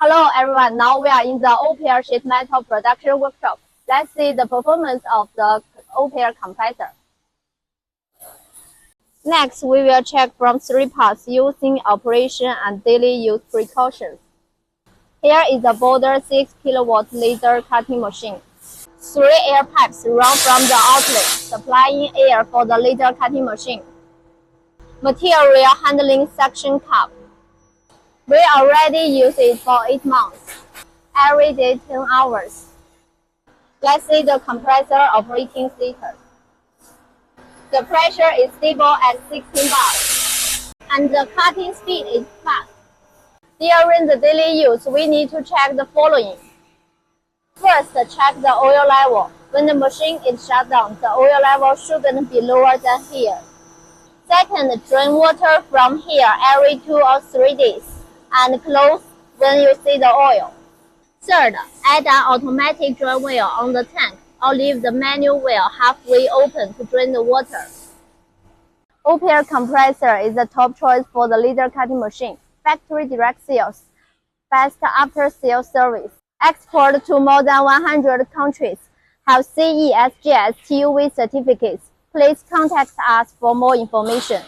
Hello everyone, now we are in the OPPAIR sheet metal production workshop. Let's see the performance of the OPPAIR compressor. Next, we will check from 3 parts using operation and daily use precautions. Here is a Bodor 6 kW laser cutting machine. 3 air pipes run from the outlet, supplying air for the laser cutting machine. Material handling suction cup. We already use it for 8 months, every day 10 hours. Let's see the compressor operating status. The pressure is stable at 16 bars, and the cutting speed is fast. During the daily use, we need to check the following. First, check the oil level. When the machine is shut down, the oil level shouldn't be lower than here. Second, drain water from here every 2 or 3 days, and close when you see the oil. Third, add an automatic drain wheel on the tank, or leave the manual wheel halfway open to drain the water. OPPAIR compressor is the top choice for the laser cutting machine. Factory direct sales, fast after-sales service, export to more than 100 countries, have CE, SGS, TUV certificates. Please contact us for more information.